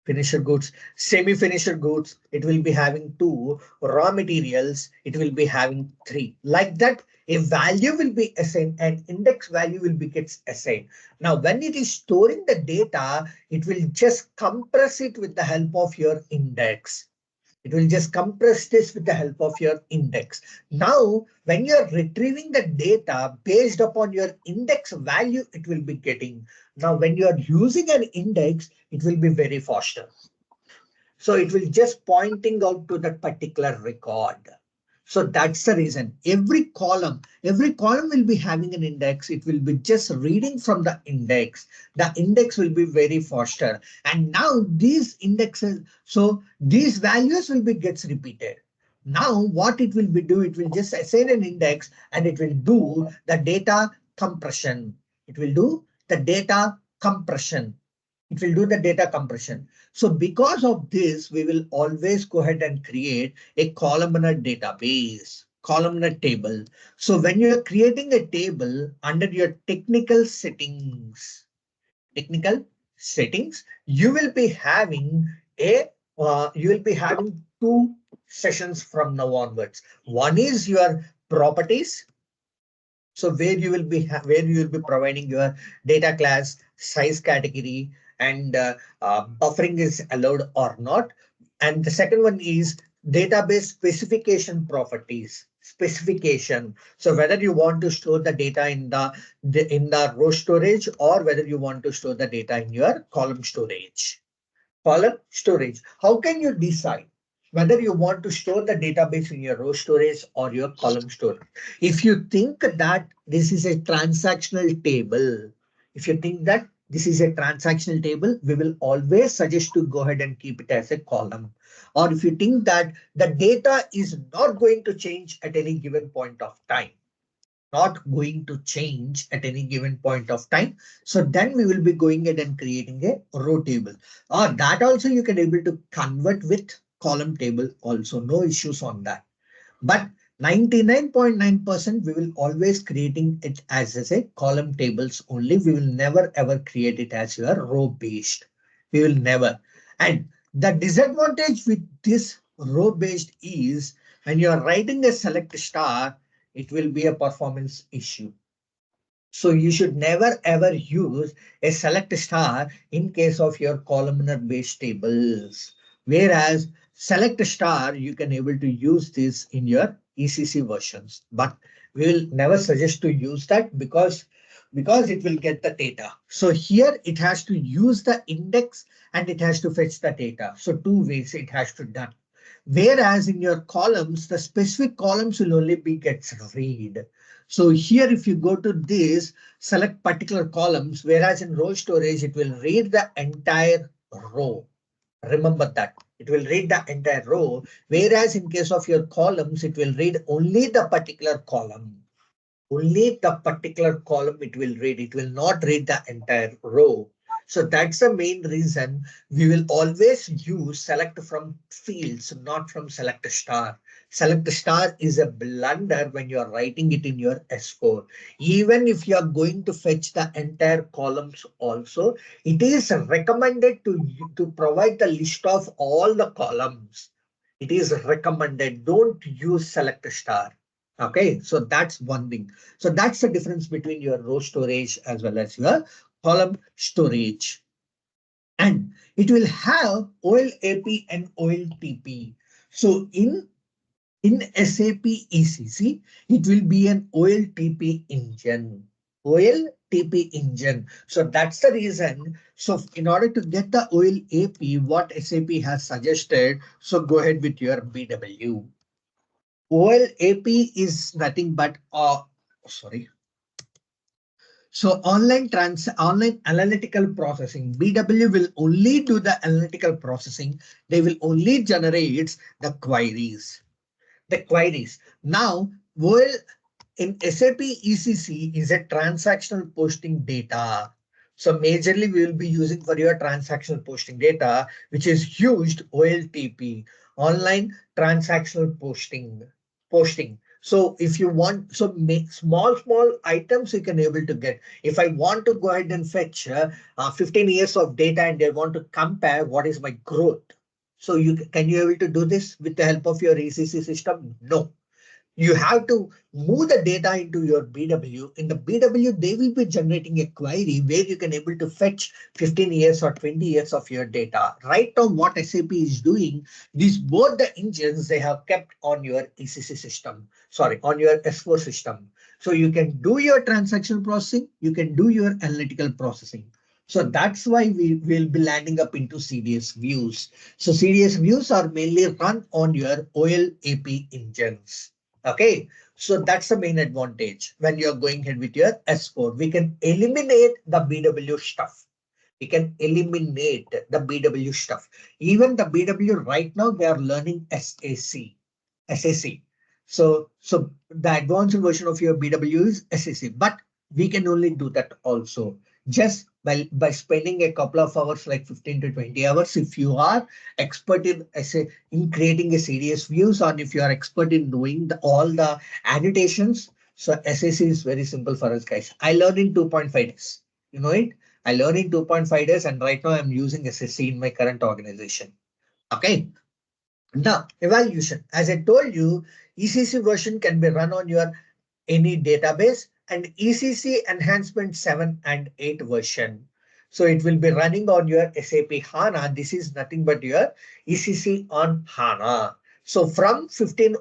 finished goods, semi-finished goods, it will be having 2. Raw materials, it will be having 3. Like that, a value will be assigned and index value will be gets assigned. Now, when it is storing the data, it will just compress it with the help of your index. It will just compress this with the help of your index. Now, when you're retrieving the data based upon your index value, it will be getting. Now, when you're using an index, it will be very faster. So it will just pointing out to that particular record. So that's the reason every column will be having an index. It will be just reading from the index. The index will be very faster. And now these indexes, so these values will be gets repeated. Now what it will be do, it will just assign an index and it will do the data compression. It will do the data compression. It will do the data compression. So because of this, we will always go ahead and create a columnar database, columnar table. So when you are creating a table under your technical settings, you will be having two sessions from now onwards. One is your properties. So where you will be providing your data class, size category, and buffering is allowed or not. And the second one is database specification properties. Specification. So whether you want to store the data in the row storage or whether you want to store the data in your column storage. Column storage. How can you decide whether you want to store the database in your row storage or your column storage? If you think that this is a transactional table, we will always suggest to go ahead and keep it as a column. Or if you think that the data is not going to change at any given point of time, so then we will be going ahead and creating a row table. Or that also you can able to convert with column table also, no issues on that. But 99.9% we will always creating it as a column tables only. We will never ever create it as your row based. We will never. And the disadvantage with this row based is when you are writing a select star, it will be a performance issue. So you should never ever use a select star in case of your columnar based tables. Whereas select star, you can able to use this in your ECC versions, but we will never suggest to use that because it will get the data. So here it has to use the index and it has to fetch the data. So two ways it has to done. Whereas in your columns, the specific columns will only be gets read. So here, if you go to this, select particular columns, whereas in row storage, it will read the entire row. Remember that it will read the entire row, whereas in case of your columns, it will read only the particular column. Only the particular column it will read. It will not read the entire row. So that's the main reason we will always use select from fields, not from select star. Select star is a blunder when you are writing it in your S4. Even if you are going to fetch the entire columns also, it is recommended to provide the list of all the columns. It is recommended. Don't use select star. Okay, so that's one thing. So that's the difference between your row storage as well as your column storage. And it will have OLAP and OLTP. So in SAP ECC, it will be an OLTP engine. OLTP engine. So that's the reason. So in order to get the OLAP, what SAP has suggested, so go ahead with your BW. OLAP is nothing but So online analytical processing. BW will only do the analytical processing. They will only generate the queries. Now, well, in SAP ECC is a transactional posting data. So majorly we will be using for your transactional posting data, which is used OLTP, online transactional posting. So if you want, so make small items you can able to get. If I want to go ahead and fetch 15 years of data and I want to compare what is my growth. So can you able to do this with the help of your ECC system? No. You have to move the data into your BW. In the BW, they will be generating a query where you can able to fetch 15 years or 20 years of your data. Right now, what SAP is doing, these both the engines they have kept on your ECC system, on your S4 system. So you can do your transactional processing, you can do your analytical processing. So that's why we will be landing up into CDS views. So CDS views are mainly run on your OLAP engines. Okay, so that's the main advantage when you're going ahead with your S4. We can eliminate the BW stuff. We can eliminate the BW stuff. Even the BW right now, they are learning SAC. SAC. So the advanced version of your BW is SAC, but we can only do that also just by spending a couple of hours, like 15 to 20 hours. If you are expert in in creating a serious views, or if you are expert in doing all the annotations, so SAC is very simple for us, guys. I learned in 2.5 days. You know it. I learned in 2.5 days, and right now I'm using SSC in my current organization. Okay. Now, evaluation. As I told you, ECC version can be run on your any database, and ECC enhancement 7 and 8 version. So it will be running on your SAP HANA. This is nothing but your ECC on HANA. So from 15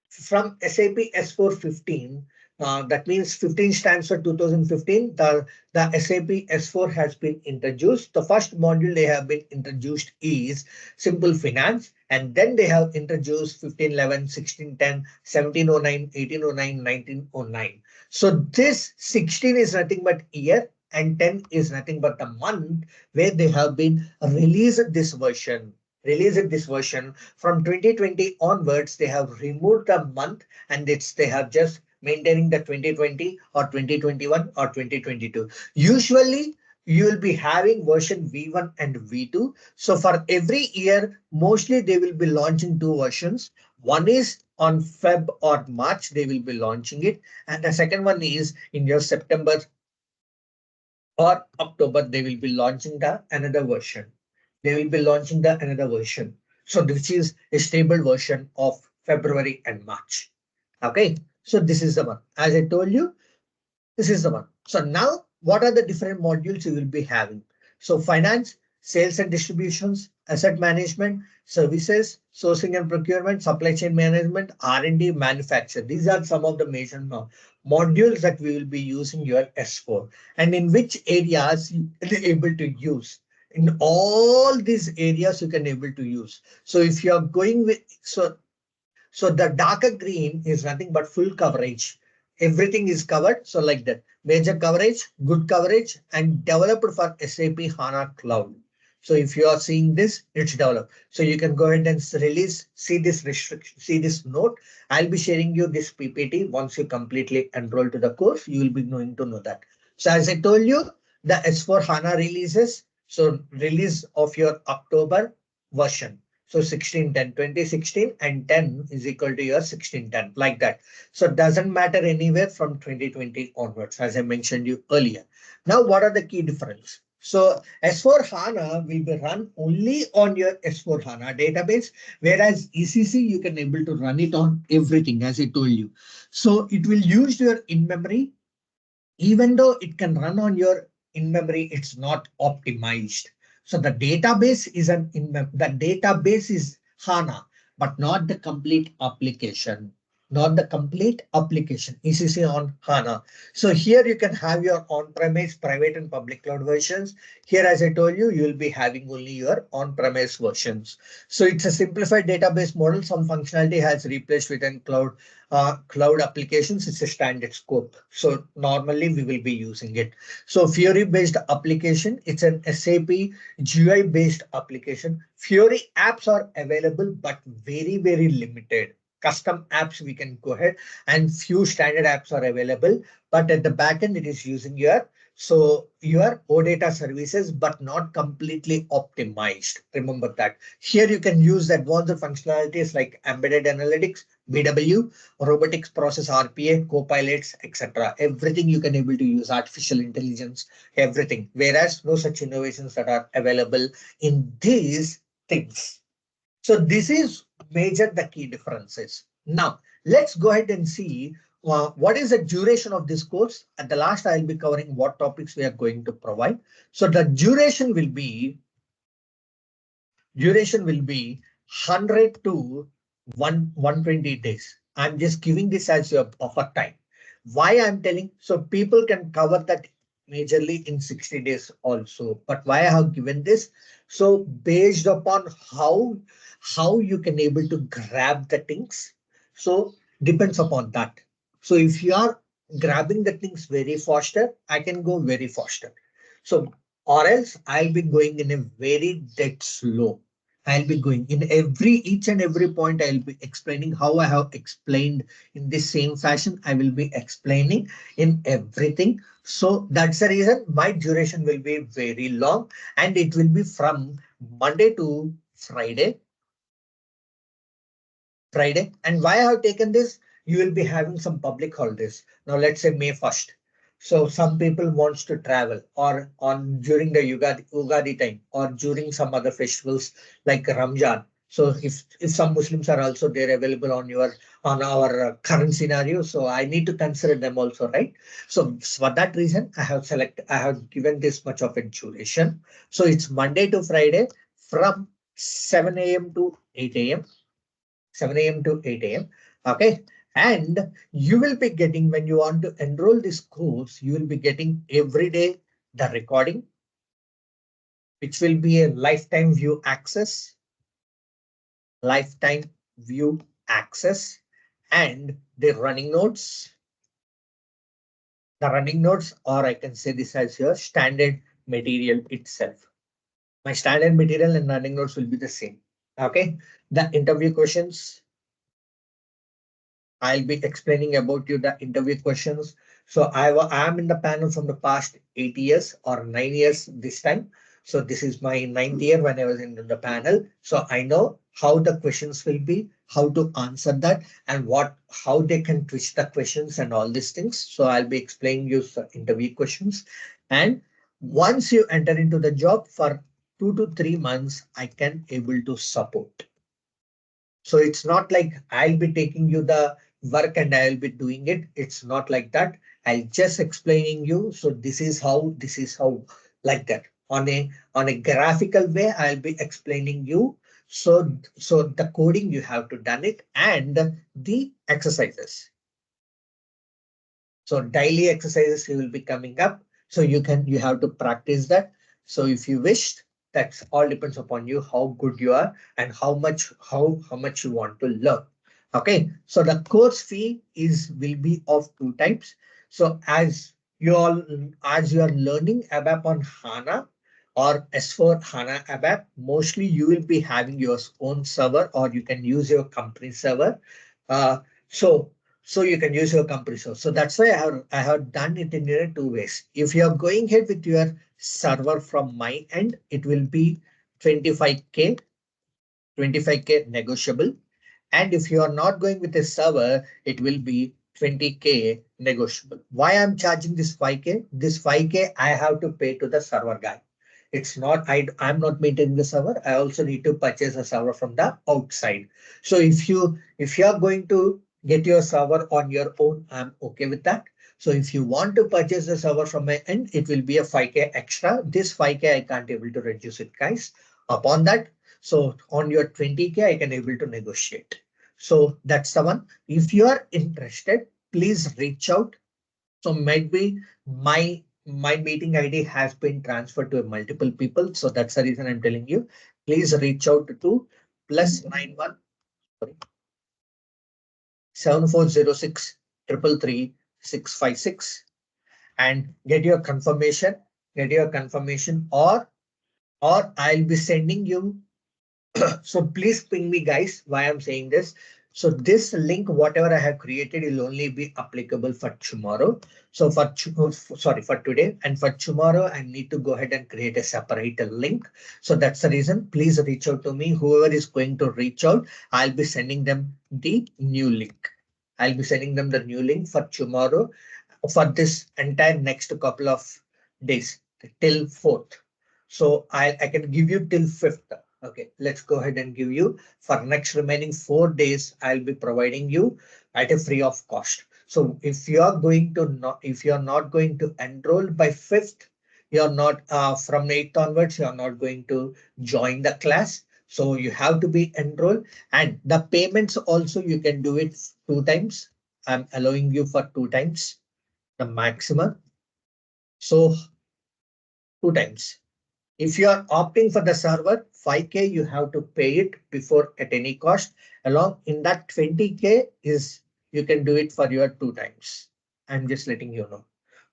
from SAP S4 15, that means 15 stands for 2015. The SAP S4 has been introduced. The first module they have been introduced is Simple Finance, and then they have introduced 1511, 1610, 1709, 1809, 1909. So this 16 is nothing but year, and 10 is nothing but the month where they have been released this version. Released this version from 2020 onwards. They have removed the month, and they have just maintaining the 2020 or 2021 or 2022. Usually you will be having version V1 and V2. So for every year, mostly they will be launching two versions. One is on Feb or March, they will be launching it. And the second one is in your September or October, they will be launching the another version. They will be launching the another version. So this is a stable version of February and March. Okay, so this is the one. As I told you, this is the one. So now what are the different modules you will be having? So finance, sales and distributions, asset management, services, sourcing and procurement, supply chain management, R&D, manufacture. These are some of the major modules that we will be using your S4, and in which areas you will be able to use. In all these areas you can able to use. So if you are going with, so the darker green is nothing but full coverage. Everything is covered. So like that, major coverage, good coverage, and developed for SAP HANA Cloud. So if you are seeing this, it's developed. So you can go ahead and release, see this restriction, see this note. I'll be sharing you this PPT. Once you completely enroll to the course, you will be going to know that. So as I told you, the S4 HANA releases. So release of your October version. So 1610, 2016, and 10 is equal to your 1610, like that. So it doesn't matter anywhere from 2020 onwards, as I mentioned you earlier. Now, what are the key difference? So S4 HANA will be run only on your S4 HANA database, whereas ECC, you can able to run it on everything, as I told you. So it will use your in-memory. Even though it can run on your in-memory, it's not optimized. So the database is the database is HANA, but not the complete application. Not the complete application, ECC on HANA. So here you can have your on-premise, private and public cloud versions. Here, as I told you, you will be having only your on-premise versions. So it's a simplified database model. Some functionality has replaced within cloud applications. It's a standard scope. So normally we will be using it. So Fiori based application, it's an SAP GUI based application. Fiori apps are available, but very, very limited. Custom apps we can go ahead, and few standard apps are available, but at the back end it is using your OData services, but not completely optimized. Remember that. Here you can use advanced functionalities like embedded analytics, BW, robotics process, RPA, copilots, etc. Everything you can able to use, artificial intelligence, everything. Whereas no such innovations that are available in these things. So this is major the key differences. Now let's go ahead and see what is the duration of this course. At the last, I'll be covering what topics we are going to provide. So the duration will be 100 to 120 days. I'm just giving this as your buffer time. Why I'm telling, so people can cover that majorly in 60 days also. But why I have given this? So based upon how you can able to grab the things. So depends upon that. So if you are grabbing the things very faster, I can go very faster. So or else I'll be going in a very dead slow. I'll be going in each and every point. I'll be explaining how I have explained in the same fashion. I will be explaining in everything. So that's the reason my duration will be very long, and it will be from Monday to Friday. Friday. And why I have taken this, you will be having some public holidays. Now let's say May 1st. So some people wants to travel or on during the Ugadi time or during some other festivals like Ramjan. So if some Muslims are also there available on our current scenario, so I need to consider them also, right? So for that reason, I have given this much of a duration. So it's Monday to Friday from 7 a.m. to 8 a.m. 7 a.m. to 8 a.m. Okay. And you will be getting, when you want to enroll this course, you will be getting every day the recording, which will be a lifetime view access, and the running notes, or I can say this as your standard material itself. My standard material and running notes will be the same. Okay. The interview questions, I'll be explaining about you the interview questions. So I am in the panel from the past 8 years or 9 years this time. So this is my ninth year when I was in the panel. So I know how the questions will be, how to answer that, and how they can twist the questions and all these things. So I'll be explaining you the interview questions. And once you enter into the job for 2 to 3 months, I can able to support. So it's not like I'll be taking you the work and I'll be doing it. It's not like that. I'll just explaining you. So this is how like that. On a graphical way, I'll be explaining you. So the coding you have to done it and the exercises. So daily exercises will be coming up. So you have to practice that. So if you wished, that's all depends upon you, how good you are and how much you want to learn. Okay. So the course fee will be of two types. So as you are learning ABAP on HANA or S4 HANA ABAP, mostly you will be having your own server or you can use your company server. Uh, so so you can use your compressor. So that's why I have done it in two ways. If you are going ahead with your server from my end, it will be 25K, 25K negotiable. And if you are not going with a server, it will be 20K negotiable. Why I'm charging this 5K? This 5K I have to pay to the server guy. It's not, I'm not maintaining the server. I also need to purchase a server from the outside. So if you are going to get your server on your own, I'm okay with that. So if you want to purchase the server from my end, it will be a 5K extra. This 5K I can't able to reduce it, guys. Upon that, so on your 20K, I can able to negotiate. So that's the one. If you are interested, please reach out. So maybe my meeting ID has been transferred to multiple people. So that's the reason I'm telling you. Please reach out to +91 sorry 7406 333 656 and get your confirmation. Or I'll be sending you. So please ping me, guys, why I'm saying this. So this link, whatever I have created, will only be applicable for tomorrow. So for today, and for tomorrow, I need to go ahead and create a separate link. So that's the reason. Please reach out to me. Whoever is going to reach out, I'll be sending them the new link. I'll be sending them the new link for tomorrow for this entire next couple of days till 4th. So I can give you till 5th. Okay, let's go ahead and give you for next remaining 4 days. I'll be providing you at a free of cost. So if you are not going to enroll by 5th, you're not from 8th onwards, you're not going to join the class. So you have to be enrolled, and the payments also you can do it 2 times. I'm allowing you for 2 times the maximum. So 2 times. If you are opting for the server, 5K, you have to pay it before at any cost. Along in that 20K is you can do it for your 2 times. I'm just letting you know.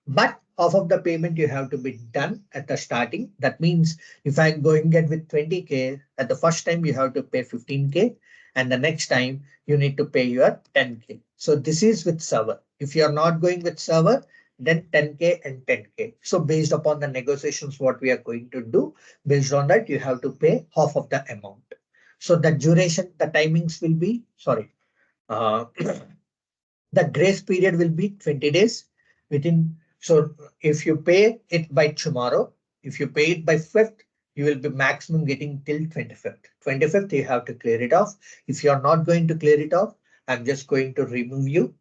But half of the payment you have to be done at the starting. That means if I'm going get with 20K, at the first time you have to pay 15K, and the next time you need to pay your 10K. So this is with server. If you are not going with server, then 10K and 10K. So based upon the negotiations, what we are going to do, based on that, you have to pay half of the amount. So the duration, the timings will be, sorry, uh, the grace period will be 20 days within. So if you pay it by tomorrow, if you pay it by 5th, you will be maximum getting till 25th. 25th, you have to clear it off. If you are not going to clear it off, I'm just going to remove you.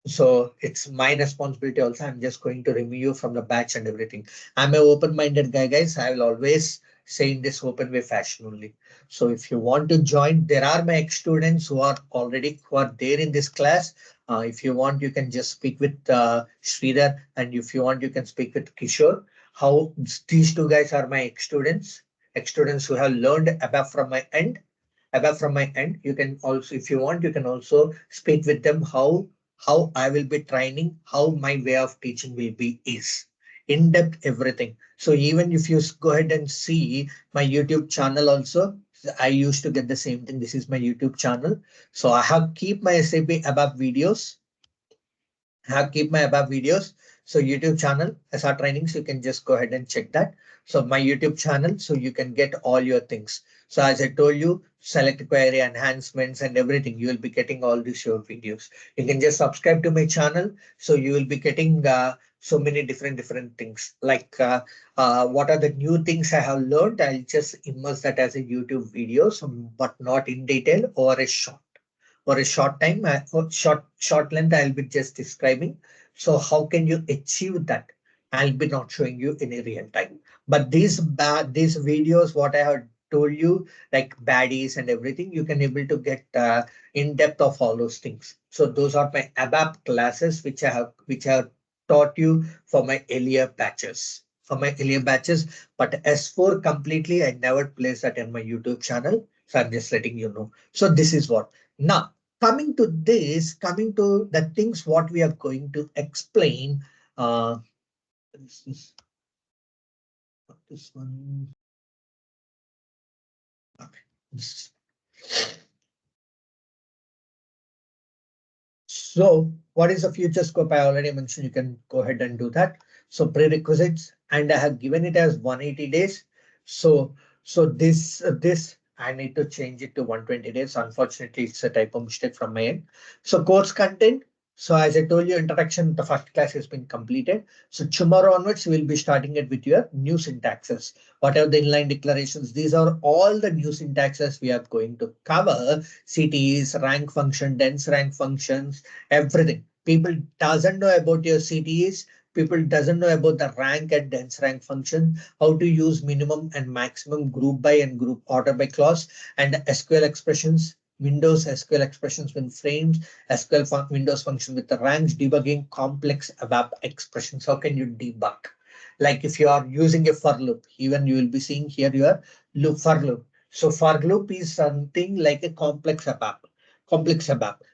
So it's my responsibility also. I'm just going to remove you from the batch and everything. I'm an open-minded guy, guys. I will always say in this open way fashion only. So if you want to join, there are my ex-students who are there in this class. If you want, you can just speak with Sridhar, and if you want, you can speak with Kishore. How these two guys are my ex-students who have learned ABAP from my end. ABAP from my end. You can also, if you want, you can also speak with them how I will be training, how my way of teaching will be is in depth everything. So even if you go ahead and see my YouTube channel also, I used to get the same thing. This is my YouTube channel. So I have keep my SAP ABAP videos have keep my above videos. So YouTube channel SR trainings, you can just go ahead and check that. So my YouTube channel, so you can get all your things. So as I told you, select query enhancements and everything, you will be getting all these your videos. You can just subscribe to my channel. So you will be getting so many different things like what are the new things I have learned. I'll just immerse that as a YouTube video, so, but not in detail or a short for a short time, for short length, I'll be just describing. So how can you achieve that? I'll be not showing you in a real time. But these videos, what I have told you, like baddies and everything, you can able to get in depth of all those things. So those are my ABAP classes, which I have taught you for my earlier batches. For my earlier batches, but S4 completely, I never place that in my YouTube channel. So I'm just letting you know. So this is what. Now, coming to the things what we are going to explain. This is not this one. Okay. So what is the future scope? I already mentioned you can go ahead and do that. So prerequisites, and I have given it as 180 days. So this I need to change it to 120 days. Unfortunately, it's a typo mistake from my end. So course content. So as I told you, introduction, the first class has been completed. So tomorrow onwards, we'll be starting it with your new syntaxes. Whatever the inline declarations, these are all the new syntaxes we are going to cover. CTEs, rank function, dense rank functions, everything. People doesn't know about your CTEs. People doesn't know about the rank and dense rank function, how to use minimum and maximum group by and group order by clause, and SQL expressions, Windows SQL expressions with frames, Windows function with the ranks, debugging complex ABAP expressions. How can you debug? Like if you are using a for loop, even you will be seeing here your loop for loop. So for loop is something like a complex ABAP.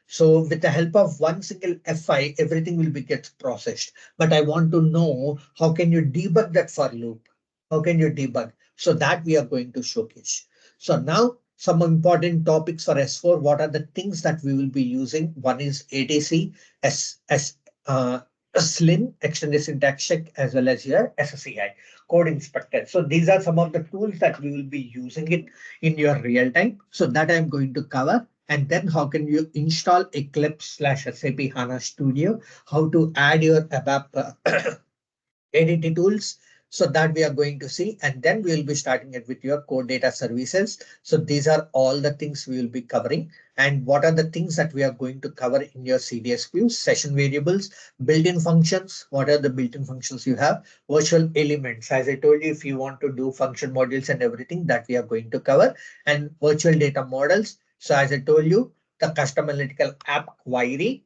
So with the help of one single FI, everything will be gets processed. But I want to know how can you debug that for loop? How can you debug? So that we are going to showcase. So now some important topics for S4. What are the things that we will be using? One is ATC, uh, SLIN, Extended Syntax Check, as well as your SSEI, Code Inspector. So these are some of the tools that we will be using it in your real time. So that I'm going to cover. And then how can you install Eclipse / SAP HANA Studio, how to add your ABAP ADT tools. So that we are going to see, and then we will be starting it with your core data services. So these are all the things we will be covering. And what are the things that we are going to cover in your CDS views, session variables, built-in functions. What are the built-in functions you have? Virtual elements. As I told you, if you want to do function modules and everything that we are going to cover, and virtual data models. So as I told you, the custom analytical app query,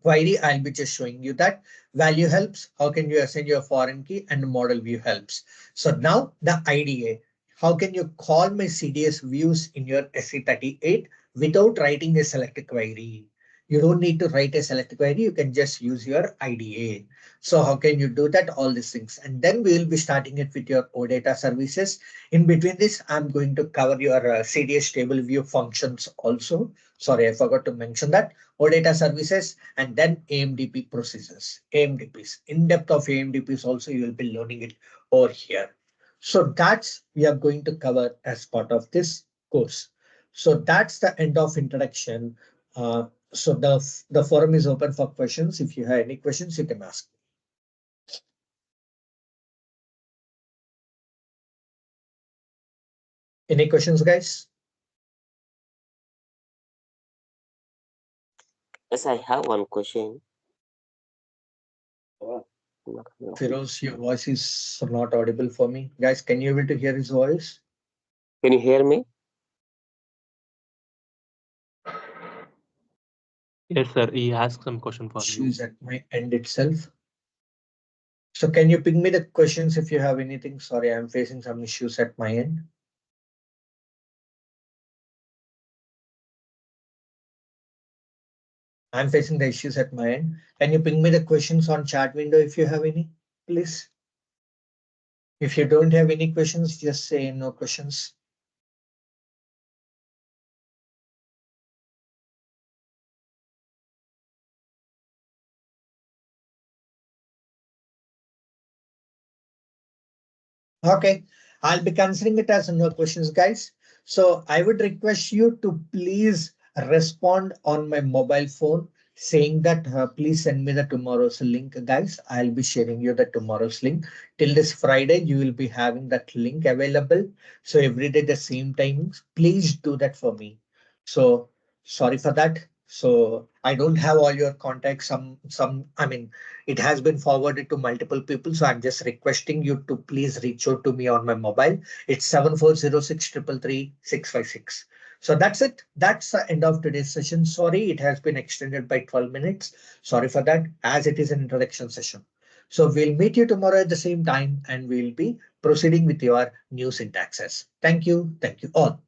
query, I'll be just showing you that value helps. How can you assign your foreign key, and model view helps. So now the IDA, how can you call my CDS views in your SE38 without writing a select query? You don't need to write a select query. You can just use your IDA. So how can you do that? All these things. And then we will be starting it with your OData services. In between this, I'm going to cover your CDS table view functions also. Sorry, I forgot to mention that. OData services, and then AMDP processes, AMDPs. In depth of AMDPs also, you will be learning it over here. So that's we are going to cover as part of this course. So that's the end of introduction. So the forum is open for questions. If you have any questions, you can ask. Any questions, guys? Yes, I have one question. Firoz, your voice is not audible for me. Guys, can you able to hear his voice? Can you hear me? Yes, sir. He asked some question for you. Issues at my end itself. So can you ping me the questions if you have anything? Sorry, I'm facing some issues at my end. I'm facing the issues at my end. Can you ping me the questions on chat window if you have any, please? If you don't have any questions, just say no questions. Okay, I'll be considering it as no questions, guys. So I would request you to please respond on my mobile phone saying that please send me the tomorrow's link, guys. I'll be sharing you the tomorrow's link. Till this Friday, you will be having that link available. So every day the same timings. Please do that for me. So sorry for that. So I don't have all your contacts. I mean, it has been forwarded to multiple people, so I'm just requesting you to please reach out to me on my mobile. It's 7406333656. So that's it. That's the end of today's session. Sorry, it has been extended by 12 minutes. Sorry for that, as it is an introduction session. So we'll meet you tomorrow at the same time, and we'll be proceeding with your new syntaxes. Thank you. Thank you all.